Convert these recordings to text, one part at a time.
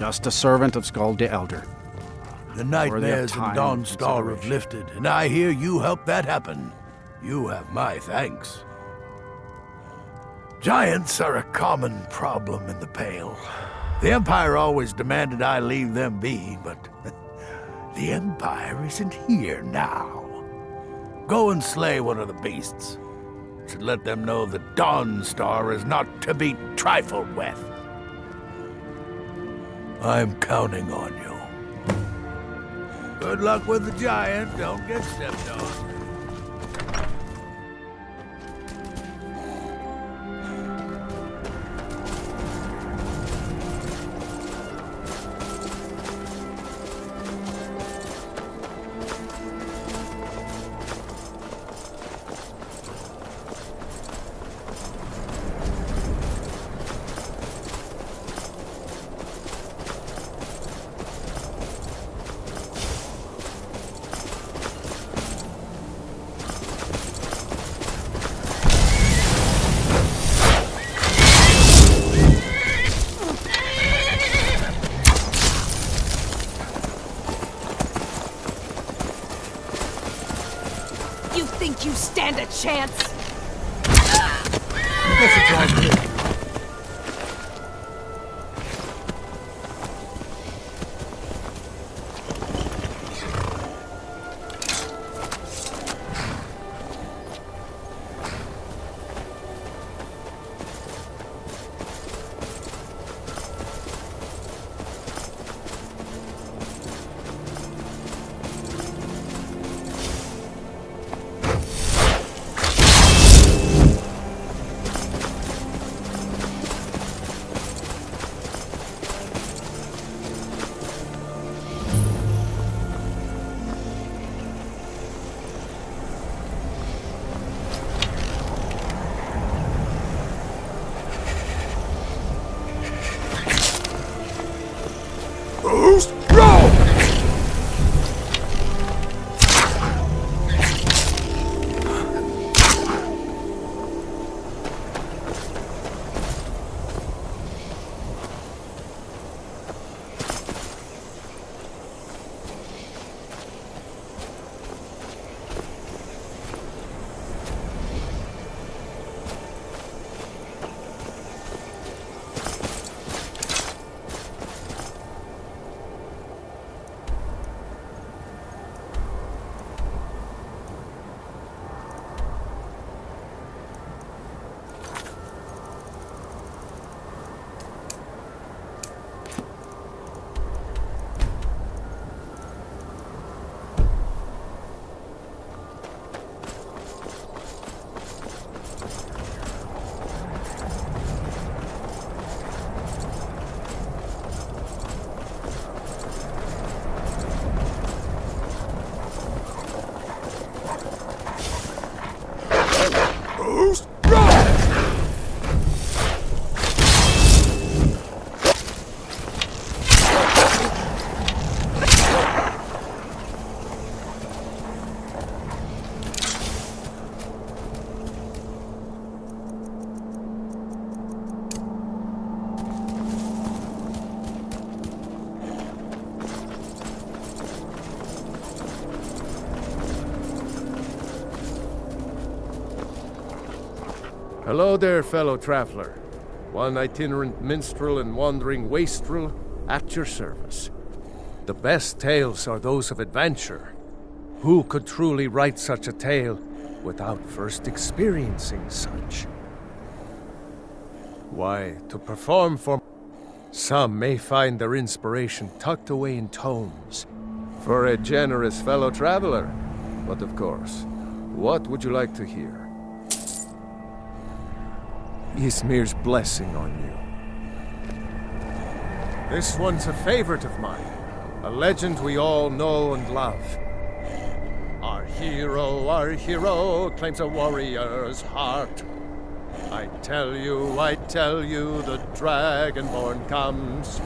Just a servant of Skald the Elder. The nightmares in Dawnstar have lifted, and I hear you helped that happen. You have my thanks. Giants are a common problem in the Pale. The Empire always demanded I leave them be, but the Empire isn't here now. Go and slay one of the beasts. Should let them know that Dawnstar is not to be trifled with. I'm counting on you. Good luck with the giant. Don't get stepped on. You stand a chance? I guess it's all good. Hello there, fellow traveler. One itinerant minstrel and wandering wastrel at your service. The best tales are those of adventure. Who could truly write such a tale without first experiencing such? Why, to perform for... Some may find their inspiration tucked away in tomes. For a generous fellow traveler. But of course, what would you like to hear? Ysmir's blessing on you. This one's a favorite of mine, a legend we all know and love. Our hero claims a warrior's heart. I tell you, the Dragonborn comes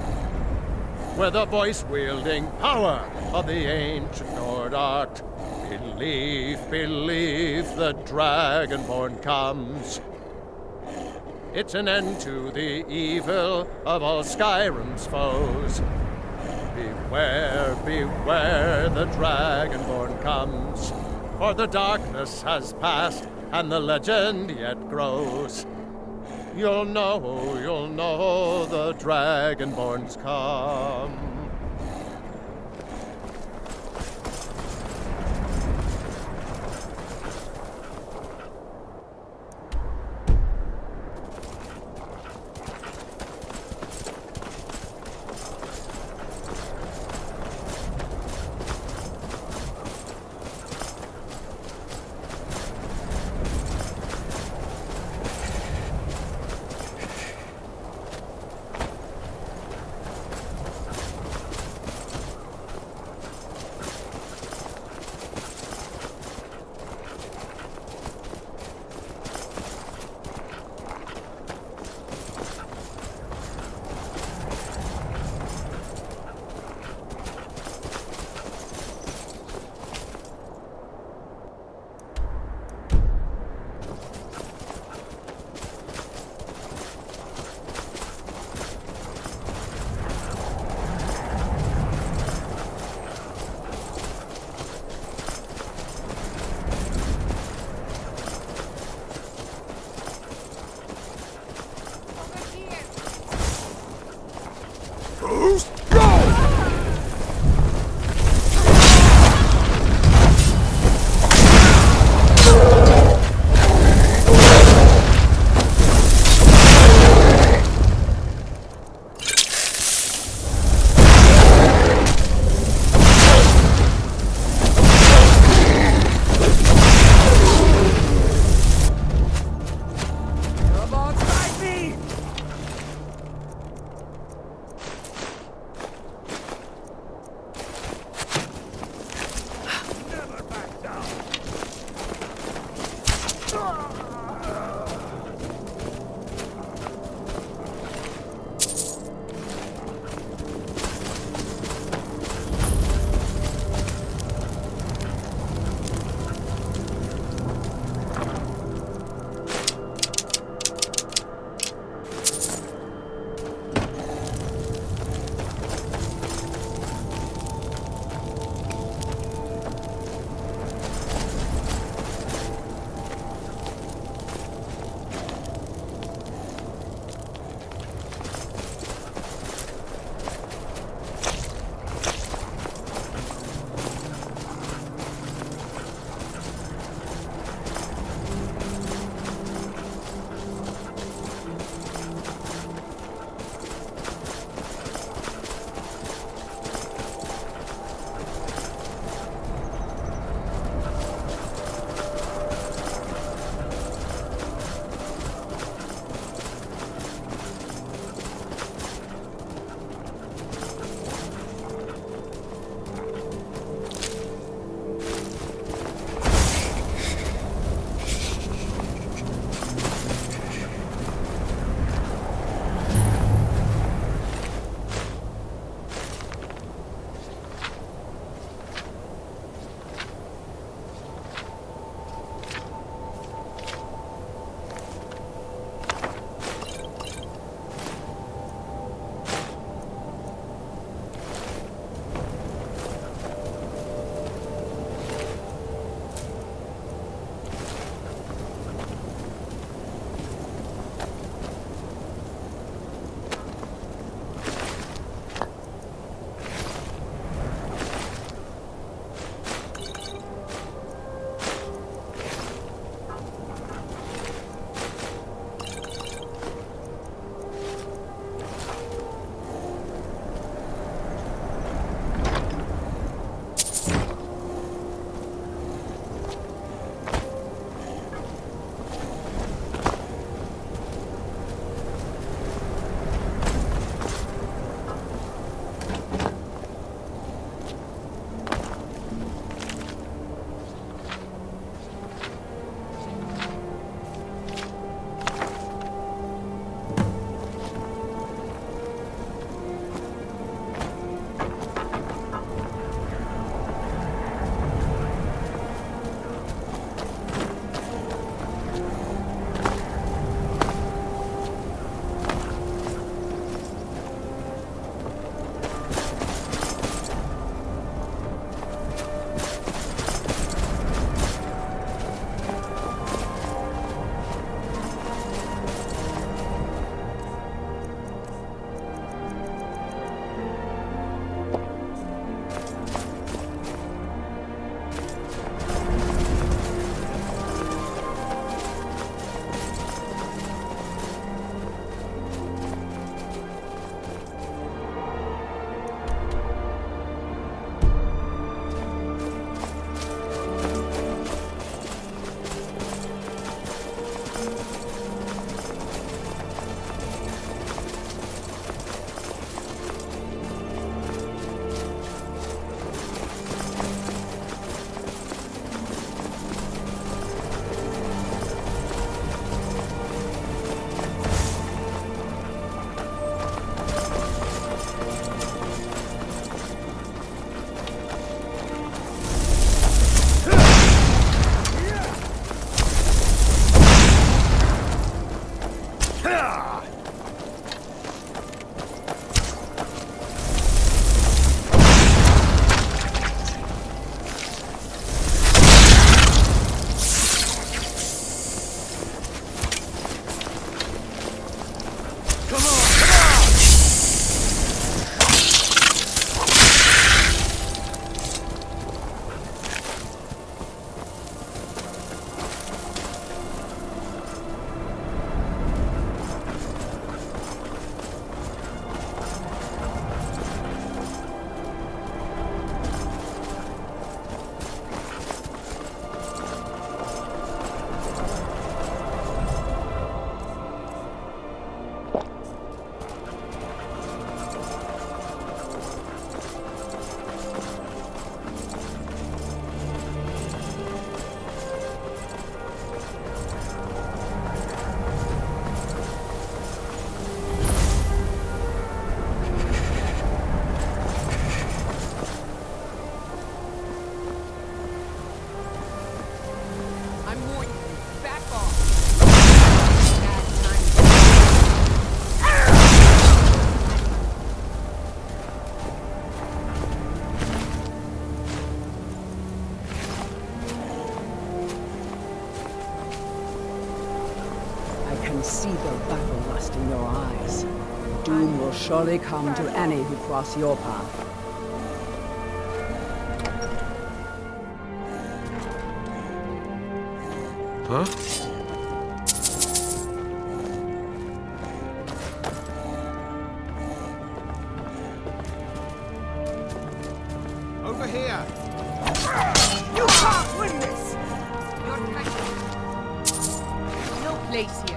with a voice-wielding power of the ancient Nord art. Believe, the Dragonborn comes. It's an end to the evil of all Skyrim's foes. Beware, beware, the Dragonborn comes, for the darkness has passed and the legend yet grows. You'll know the Dragonborn's come. See the battle lust in your eyes. Doom will surely come to any who cross your path. Huh? Over here! You can't win this! You're no place here.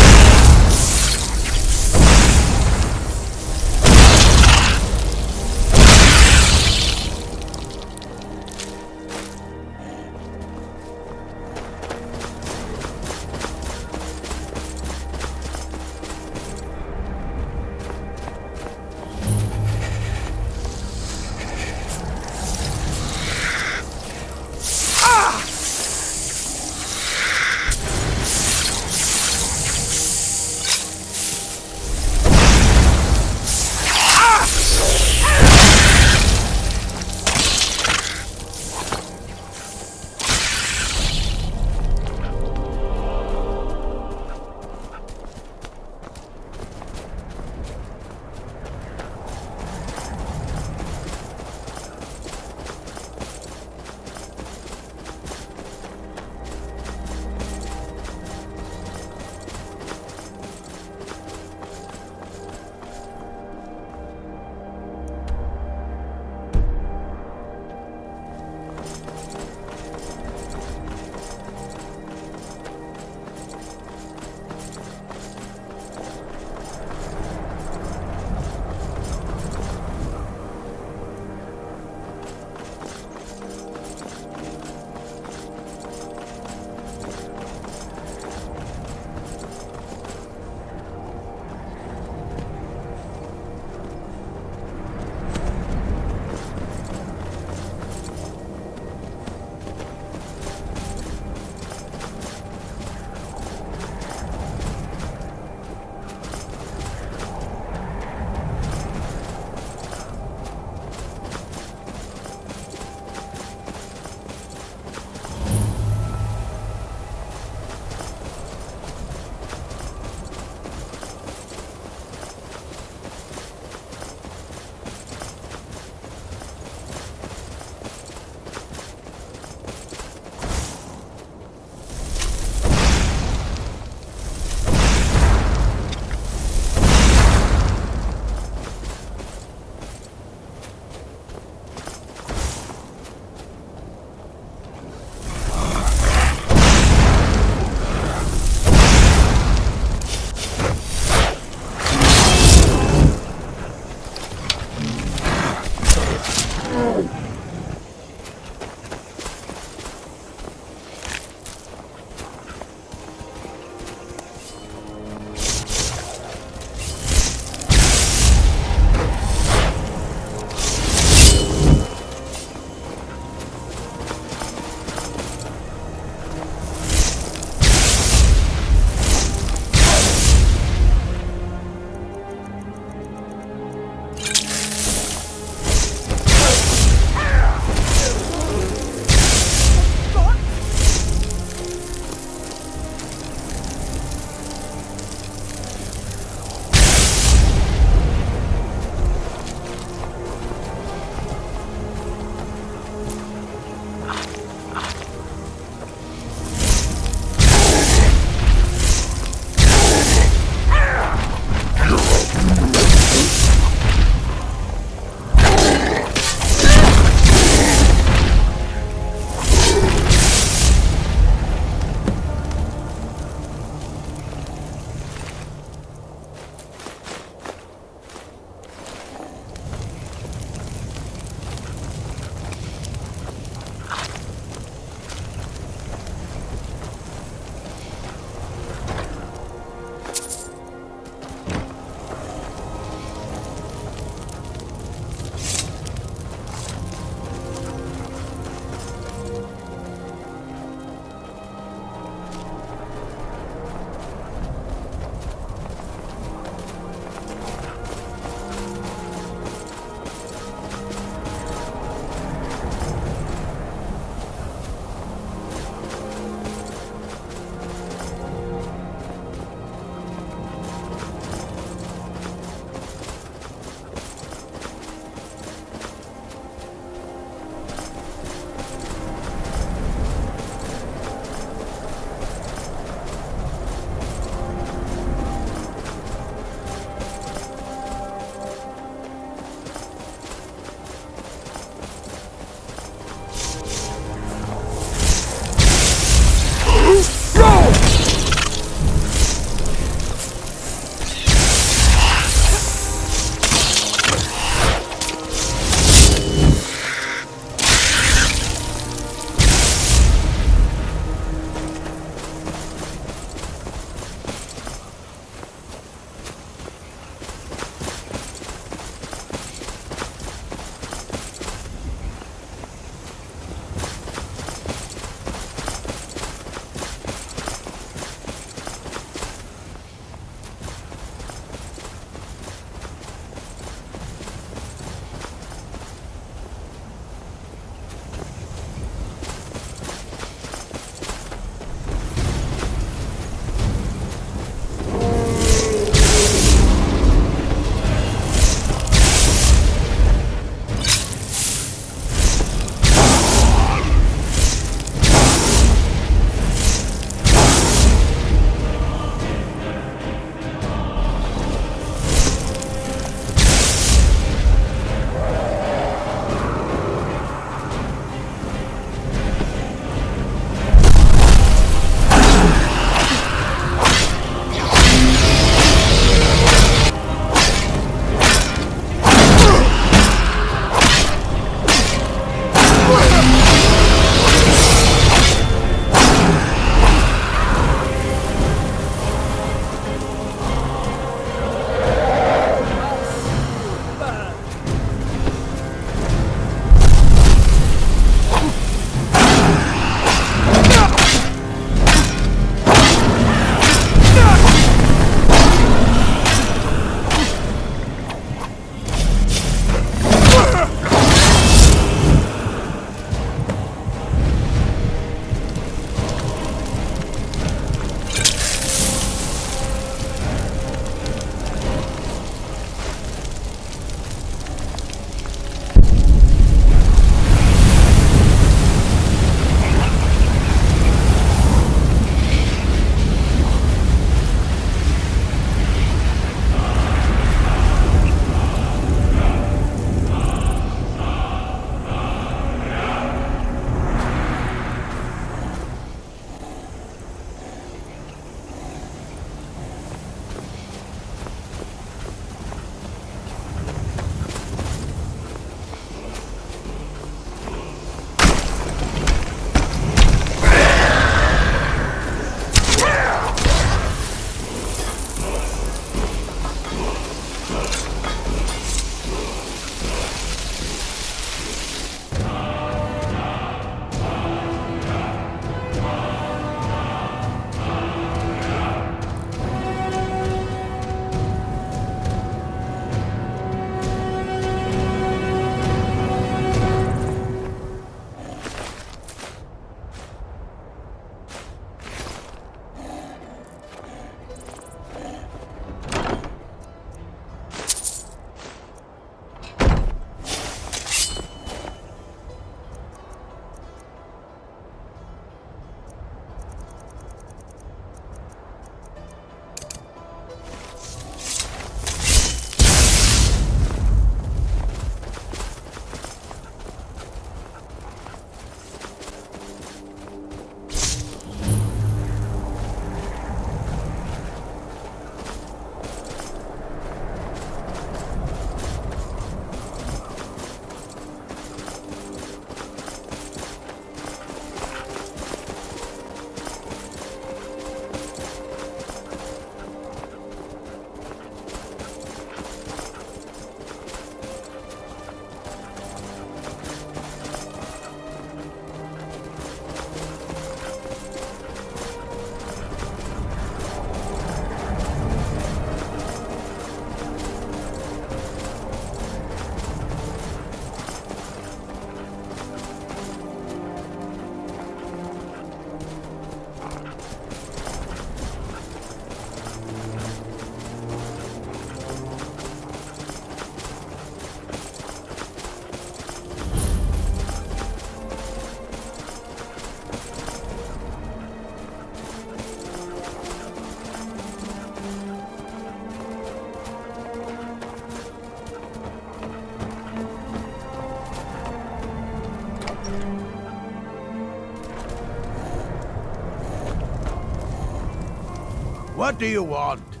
What do you want?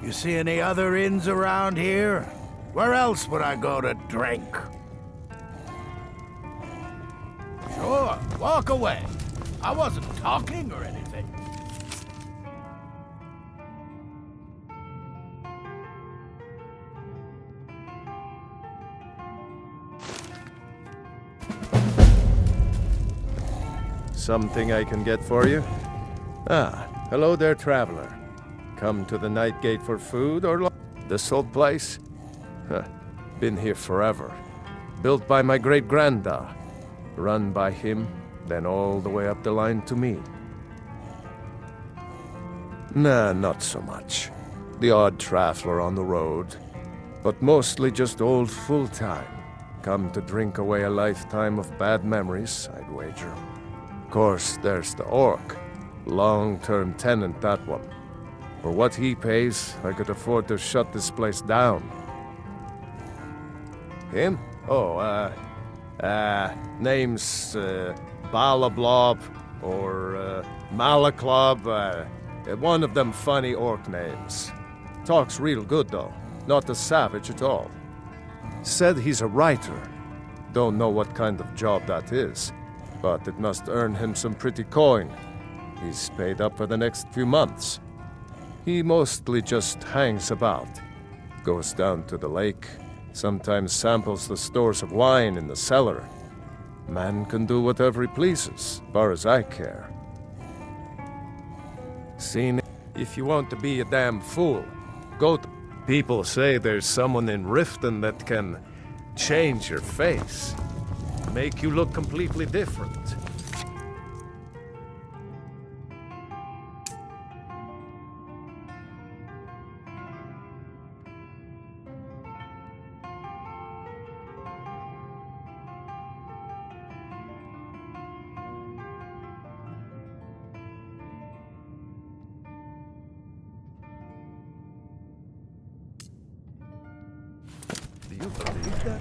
You see any other inns around here? Where else would I go to drink? Sure, walk away. I wasn't talking or anything. Something I can get for you? Ah, hello there, traveler. Come to the Night Gate for food or this old place? Huh. Been here forever. Built by my great-granda. Run by him, then all the way up the line to me. Nah, not so much. The odd traveler on the road. But mostly just old full-time. Come to drink away a lifetime of bad memories, I'd wager. Of course, there's the orc. Long-term tenant, that one. For what he pays, I could afford to shut this place down. Him? Oh, name's, Balablob, or, Malaklob, one of them funny orc names. Talks real good, though. Not a savage at all. Said he's a writer. Don't know what kind of job that is, but it must earn him some pretty coin. He's paid up for the next few months. He mostly just hangs about. Goes down to the lake, sometimes samples the stores of wine in the cellar. Man can do whatever he pleases, far as I care. Seen? If you want to be a damn fool, go to... People say there's someone in Riften that can change your face. Make you look completely different. Do you believe that?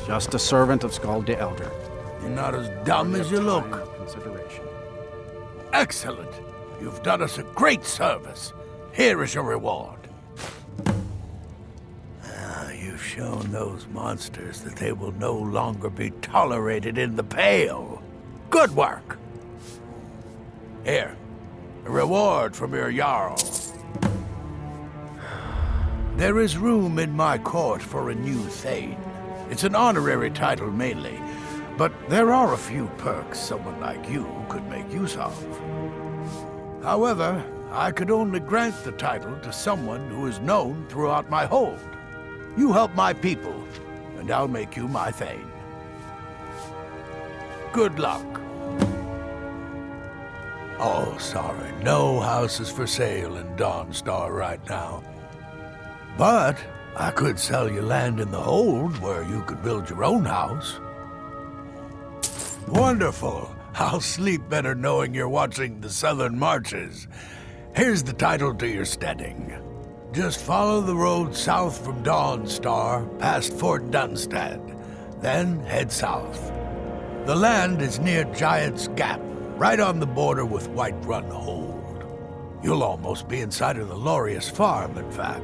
Just a servant of Skald the Elder. You're not as dumb as you look. Consideration. Excellent. You've done us a great service. Here is your reward. You You've shown those monsters that they will no longer be tolerated in the Pale. Good work! Here, a reward from your Jarl. There is room in my court for a new Thane. It's an honorary title mainly, but there are a few perks someone like you could make use of. However, I could only grant the title to someone who is known throughout my hold. You help my people, and I'll make you my Thane. Good luck. Oh, sorry, no house is for sale in Dawnstar right now. But I could sell you land in the hold where you could build your own house. Wonderful. I'll sleep better knowing you're watching the Southern Marches. Here's the title to your steading. Just follow the road south from Dawnstar, past Fort Dunstad. Then head south. The land is near Giant's Gap, right on the border with Whiterun Hold. You'll almost be inside of the Lorius farm, in fact.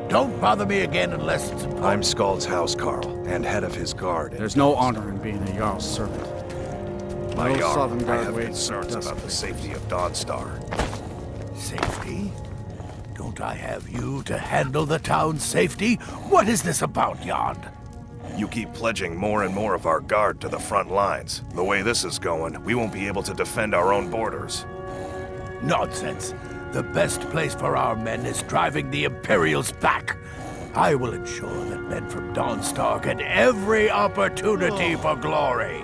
Don't bother me again unless it's important. I'm Skald's housecarl, and head of his guard. There's no honor in being a Jarl's servant. My No Jarl, Southern I Guard have waits concerns for about the dusk. safety of Dawnstar. Safety? Don't I have you to handle the town's safety? What is this about, Jan? You keep pledging more and more of our guard to the front lines. The way this is going, we won't be able to defend our own borders. Nonsense. The best place for our men is driving the Imperials back. I will ensure that men from Dawnstar get every opportunity for glory.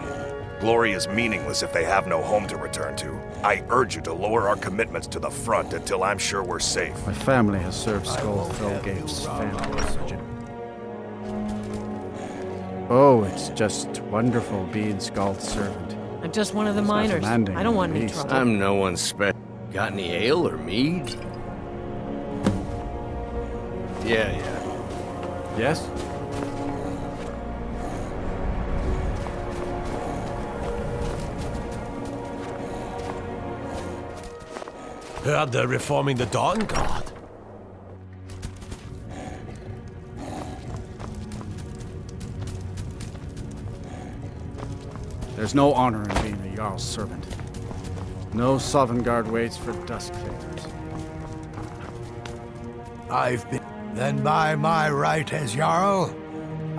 Glory is meaningless if they have no home to return to. I urge you to lower our commitments to the front until I'm sure we're safe. My family has served Skull Felgate's family. Oh, it's just wonderful being Skald's servant. I'm just one of the It's not miners. demanding I don't want any beast. trouble. I'm no one special. Got any ale or mead? Yeah. Yes? Heard they're reforming the Dawnguard. There's no honor in being a Jarl's servant. No Sovngarde waits for dusk clearers. I've been... Then by my right as Jarl,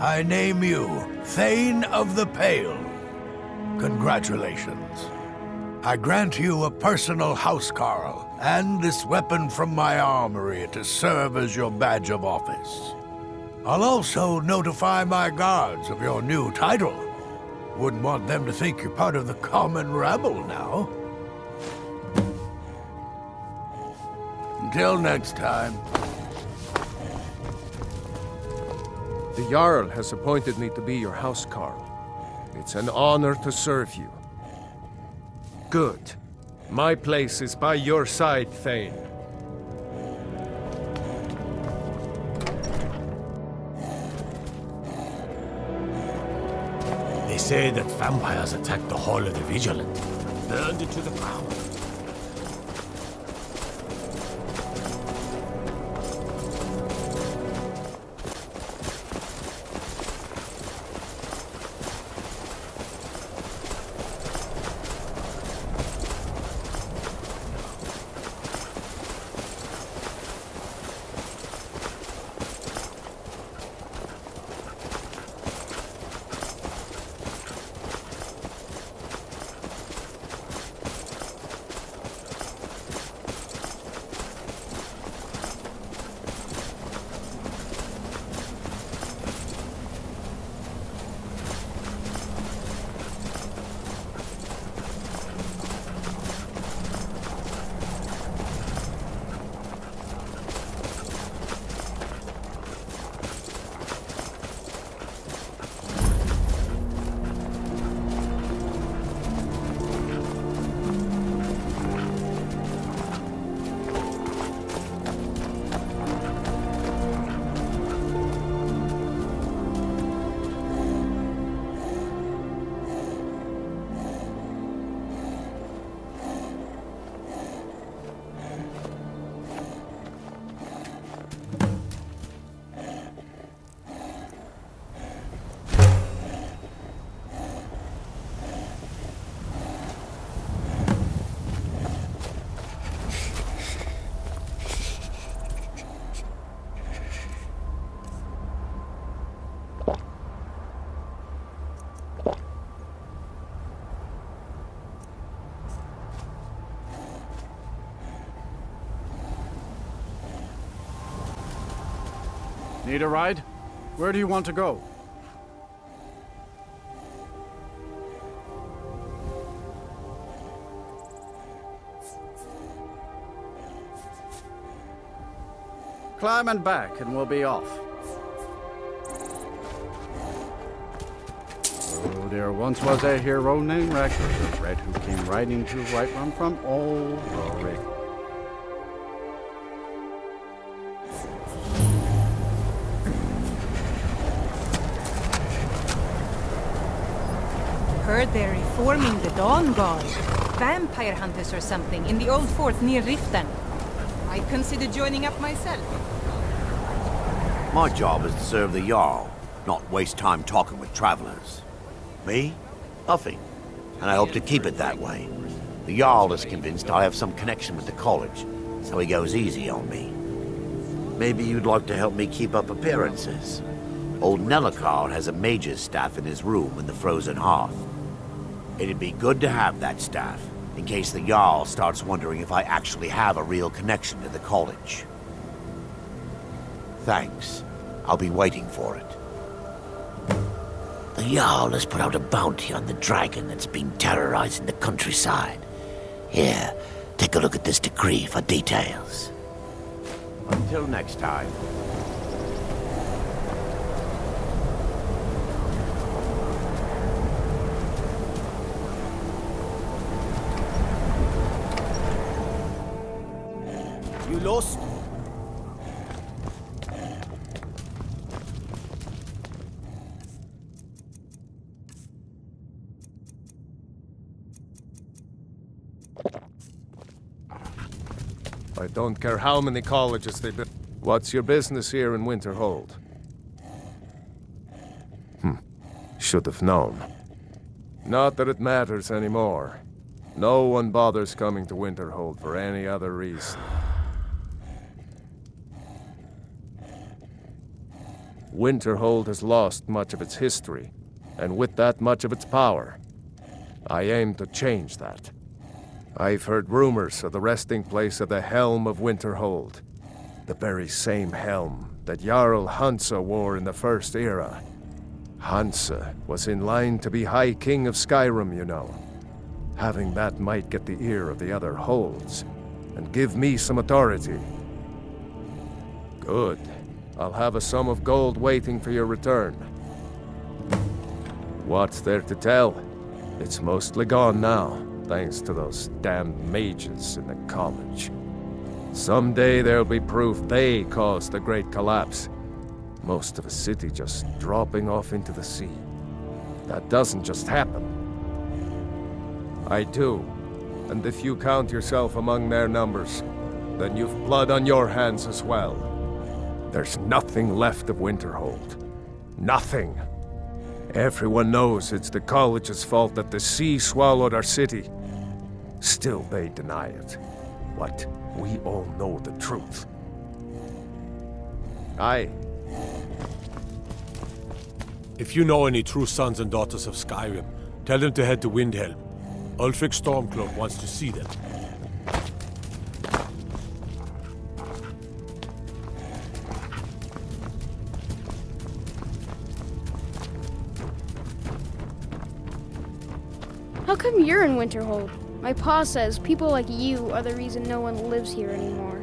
I name you Thane of the Pale. Congratulations. I grant you a personal housecarl and this weapon from my armory to serve as your badge of office. I'll also notify my guards of your new title. Wouldn't want them to think you're part of the common rabble now. Until next time. The Jarl has appointed me to be your housecarl. It's an honor to serve you. Good. My place is by your side, Thane. They say that vampires attacked the Hall of the Vigilant, burned it to the ground. Need a ride? Where do you want to go? Climb and back, and we'll be off. Oh, there once was a hero named Rector the Red who came riding to Whiterun from old glory. Heard they're reforming the Dawnguard. Vampire hunters or something in the old fort near Riften. I'd consider joining up myself. My job is to serve the Jarl, not waste time talking with travelers. Me? Nothing. And I hope to keep it that way. The Jarl is convinced I have some connection with the college, so he goes easy on me. Maybe you'd like to help me keep up appearances. Old Nellakar has a mage's staff in his room in the frozen hearth. It'd be good to have that staff, in case the Jarl starts wondering if I actually have a real connection to the college. Thanks. I'll be waiting for it. The Jarl has put out a bounty on the dragon that's been terrorizing the countryside. Here, take a look at this decree for details. Until next time. You lost? I don't care how many colleges they build. What's your business here in Winterhold? Should have known. Not that it matters anymore. No one bothers coming to Winterhold for any other reason. Winterhold has lost much of its history, and with that much of its power. I aim to change that. I've heard rumors of the resting place of the Helm of Winterhold. The very same helm that Jarl Hansa wore in the First Era. Hansa was in line to be High King of Skyrim, you know. Having that might get the ear of the other holds, and give me some authority. Good. I'll have a sum of gold waiting for your return. What's there to tell? It's mostly gone now, thanks to those damned mages in the college. Someday there'll be proof they caused the Great Collapse. Most of a city just dropping off into the sea. That doesn't just happen. I do. And if you count yourself among their numbers, then you've blood on your hands as well. There's nothing left of Winterhold. Nothing. Everyone knows it's the college's fault that the sea swallowed our city. Still they deny it. But we all know the truth. Aye. If you know any true sons and daughters of Skyrim, tell them to head to Windhelm. Ulfric Stormcloak wants to see them. How come you're in Winterhold? My pa says people like you are the reason no one lives here anymore.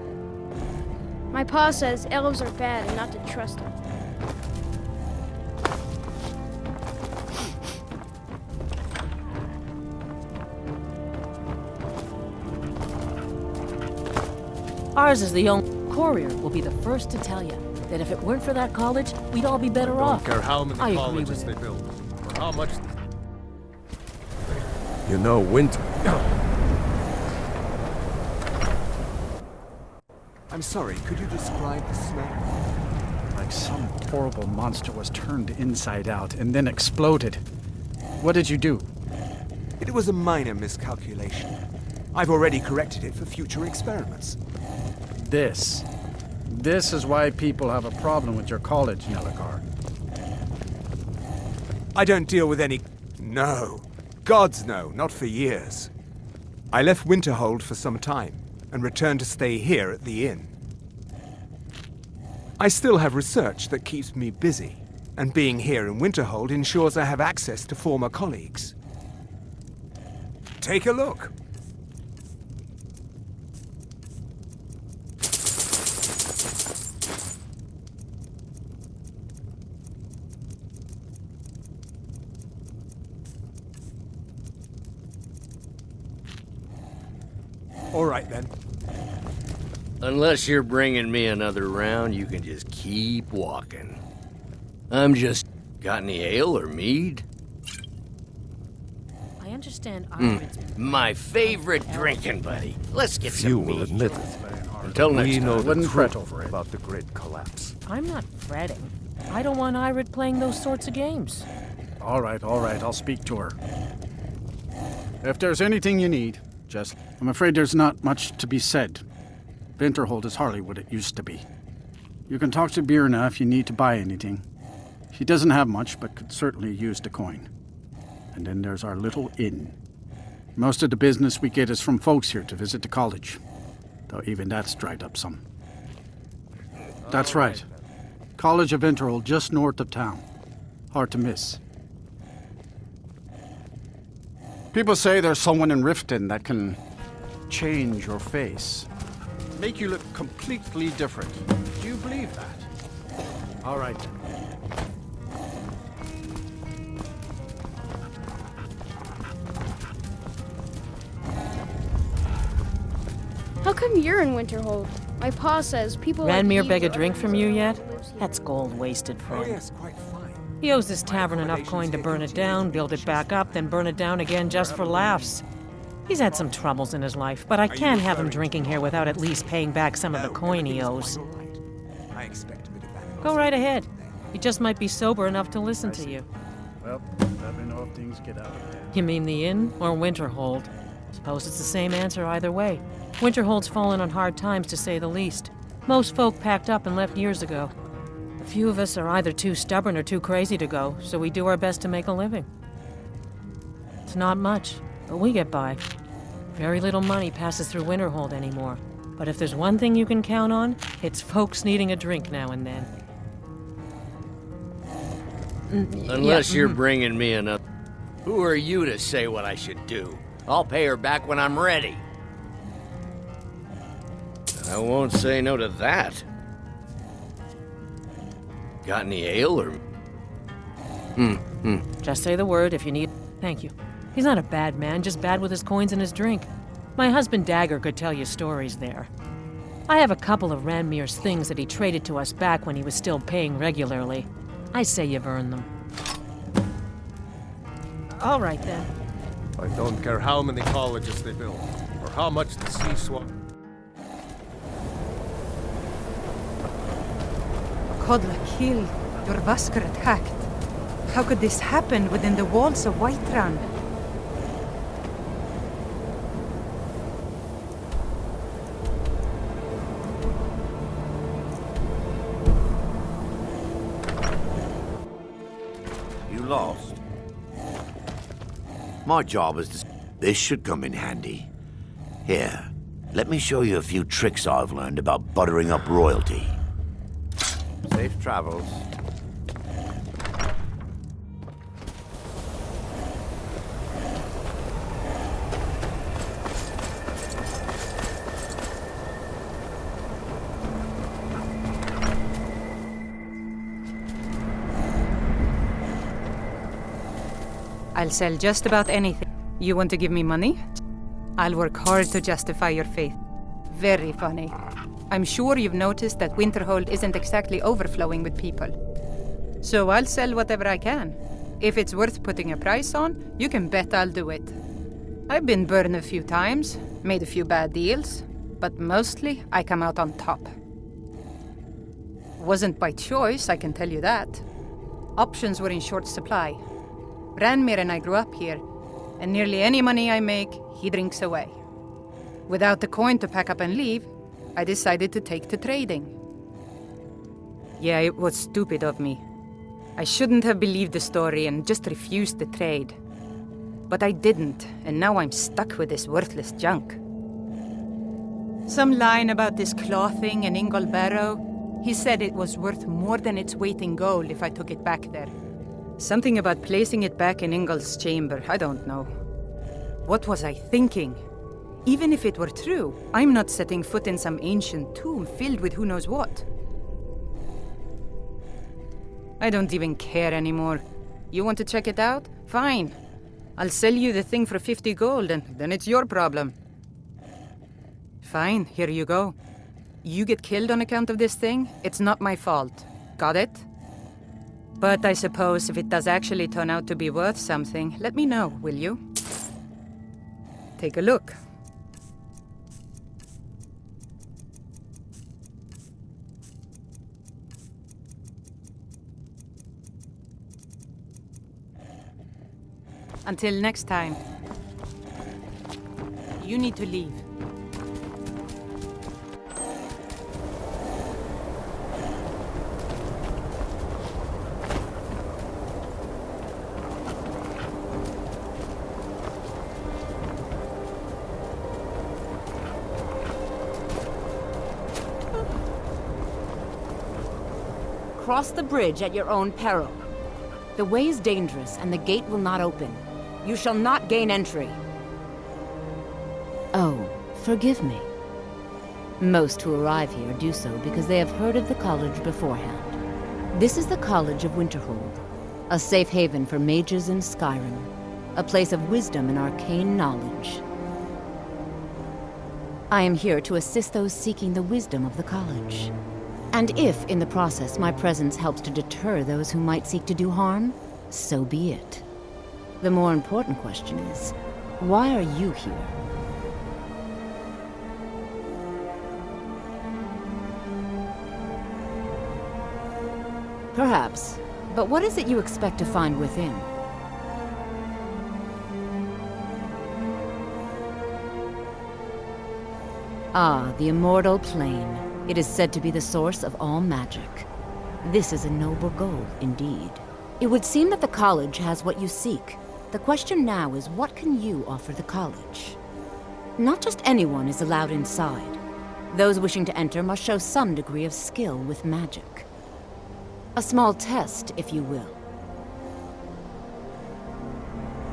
My pa says elves are bad and not to trust them. Ours is the only courier will be the first to tell you that if it weren't for that college, we'd all be better off. I don't care how many I colleges they build, or how much... You know, Winter... I'm sorry, could you describe the smell? Like some horrible monster was turned inside out and then exploded. What did you do? It was a minor miscalculation. I've already corrected it for future experiments. This is why people have a problem with your college, Nellakar. I don't deal with any... No. Gods no, not for years. I left Winterhold for some time, and returned to stay here at the inn. I still have research that keeps me busy, and being here in Winterhold ensures I have access to former colleagues. Take a look. All right, then. Unless you're bringing me another round, you can just keep walking. I'm just... Got any ale or mead? I understand Iron's... My favorite drinking buddy. Let's get Few some will mead. admit it. Until next We time. know the Wouldn't fret truth over it. about the great collapse. I'm not fretting. I don't want Irid playing those sorts of games. All right, I'll speak to her. If there's anything you need, just... I'm afraid there's not much to be said. Winterhold is hardly what it used to be. You can talk to Birna if you need to buy anything. She doesn't have much, but could certainly use the coin. And then there's our little inn. Most of the business we get is from folks here to visit the college, though even that's dried up some. That's right. College of Winterhold, just north of town. Hard to miss. People say there's someone in Riften that can change your face. Make you look completely different. Do you believe that? All right. How come you're in Winterhold? My pa says people like Ranmir you beg a are drink the from reason you no yet? one lives here. That's gold wasted, Oh friend. yes, quite fine. He owes this tavern enough coin to burn it down, build it back up, then burn it down again just for laughs. He's had some troubles in his life, but I can't have him drinking here without at least paying back some of the coin he owes. I expect a bit of animosity. Go right ahead. He just might be sober enough to listen to you. Well, let me know if things get out of hand. You mean the inn or Winterhold? Suppose it's the same answer either way. Winterhold's fallen on hard times, to say the least. Most folk packed up and left years ago. A few of us are either too stubborn or too crazy to go, so we do our best to make a living. It's not much, but we get by. Very little money passes through Winterhold anymore. But if there's one thing you can count on, it's folks needing a drink now and then. Unless you're bringing me another... Who are you to say what I should do? I'll pay her back when I'm ready. I won't say no to that. Got any ale or... Just say the word if you need... Thank you. He's not a bad man, just bad with his coins and his drink. My husband Dagger could tell you stories there. I have a couple of Ranmir's things that he traded to us back when he was still paying regularly. I say you've earned them. All right, then. I don't care how many colleges they build, or how much the sea swap. Kodla kill, your Vasker attacked. How could this happen within the walls of Whiterun? You lost? My job is to... This should come in handy. Here, let me show you a few tricks I've learned about buttering up royalty. Safe travels. I'll sell just about anything. You want to give me money? I'll work hard to justify your faith. Very funny. I'm sure you've noticed that Winterhold isn't exactly overflowing with people. So I'll sell whatever I can. If it's worth putting a price on, you can bet I'll do it. I've been burned a few times, made a few bad deals, but mostly I come out on top. Wasn't by choice, I can tell you that. Options were in short supply. Ranmir and I grew up here, and nearly any money I make, he drinks away. Without the coin to pack up and leave, I decided to take to trading. Yeah, it was stupid of me. I shouldn't have believed the story and just refused the trade. But I didn't, and now I'm stuck with this worthless junk. Some line about this clothing and Ingol Barrow. He said it was worth more than its weight in gold if I took it back there. Something about placing it back in Ingol's chamber, I don't know. What was I thinking? Even if it were true, I'm not setting foot in some ancient tomb filled with who knows what. I don't even care anymore. You want to check it out? Fine. I'll sell you the thing for 50 gold, and then it's your problem. Fine, here you go. You get killed on account of this thing, it's not my fault. Got it? But I suppose if it does actually turn out to be worth something, let me know, will you? Take a look. Until next time. You need to leave. Cross the bridge at your own peril. The way is dangerous and the gate will not open. You shall not gain entry. Oh, forgive me. Most who arrive here do so because they have heard of the college beforehand. This is the College of Winterhold, a safe haven for mages in Skyrim, a place of wisdom and arcane knowledge. I am here to assist those seeking the wisdom of the college. And if, in the process, my presence helps to deter those who might seek to do harm, so be it. The more important question is, why are you here? Perhaps, but what is it you expect to find within? Ah, the immortal plane. It is said to be the source of all magic. This is a noble goal, indeed. It would seem that the college has what you seek. The question now is, what can you offer the college? Not just anyone is allowed inside. Those wishing to enter must show some degree of skill with magic. A small test, if you will.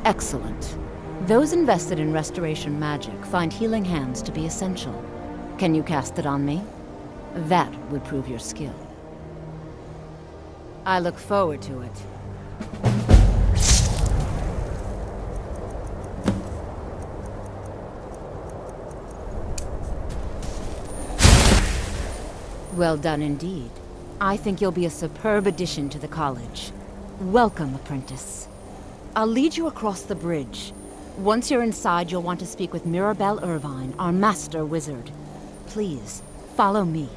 Excellent. Those invested in restoration magic find healing hands to be essential. Can you cast it on me? That would prove your skill. I look forward to it. Well done indeed. I think you'll be a superb addition to the college. Welcome, apprentice. I'll lead you across the bridge. Once you're inside, you'll want to speak with Mirabelle Irvine, our master wizard. Please, follow me.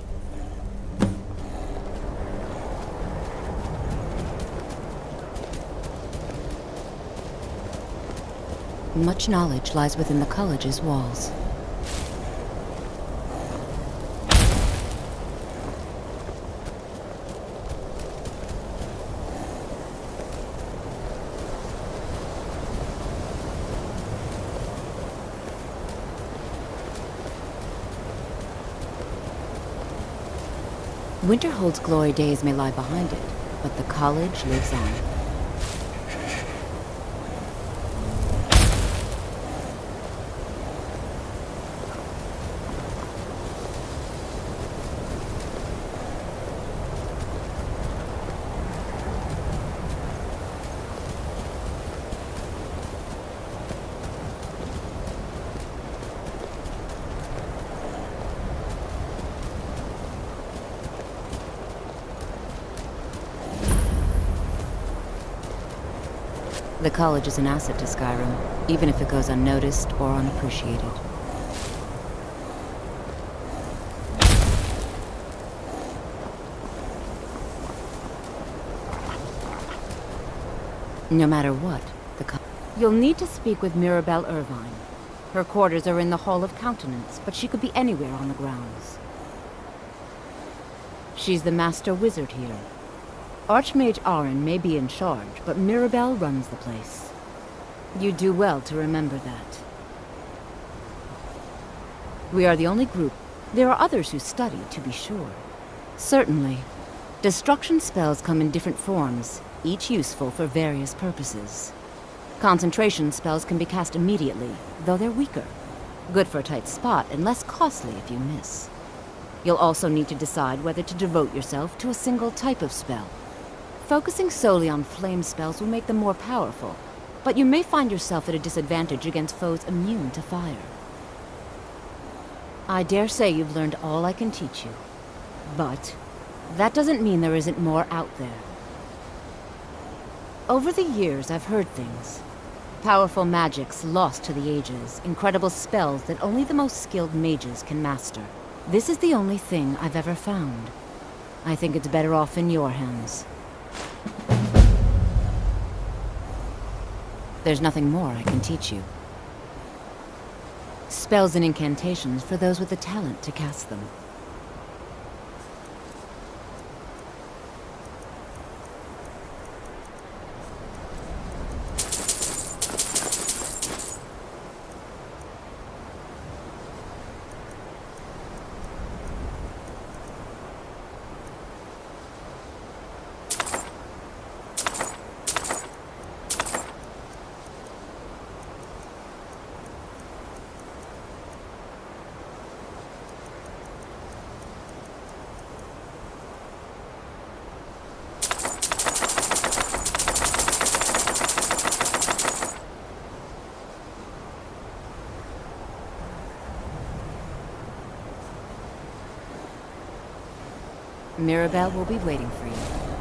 Much knowledge lies within the college's walls. Winterhold's glory days may lie behind it, but the college lives on. The college is an asset to Skyrim, even if it goes unnoticed or unappreciated. No matter what, you'll need to speak with Mirabelle Irvine. Her quarters are in the Hall of Countenance, but she could be anywhere on the grounds. She's the master wizard here. Archmage Aaron may be in charge, but Mirabelle runs the place. You do well to remember that. We are the only group. There are others who study, to be sure. Certainly. Destruction spells come in different forms, each useful for various purposes. Concentration spells can be cast immediately, though they're weaker. Good for a tight spot and less costly if you miss. You'll also need to decide whether to devote yourself to a single type of spell. Focusing solely on flame spells will make them more powerful, but you may find yourself at a disadvantage against foes immune to fire. I dare say you've learned all I can teach you, but that doesn't mean there isn't more out there. Over the years, I've heard things. Powerful magics lost to the ages, incredible spells that only the most skilled mages can master. This is the only thing I've ever found. I think it's better off in your hands. There's nothing more I can teach you. Spells and incantations for those with the talent to cast them. Mirabelle will be waiting for you.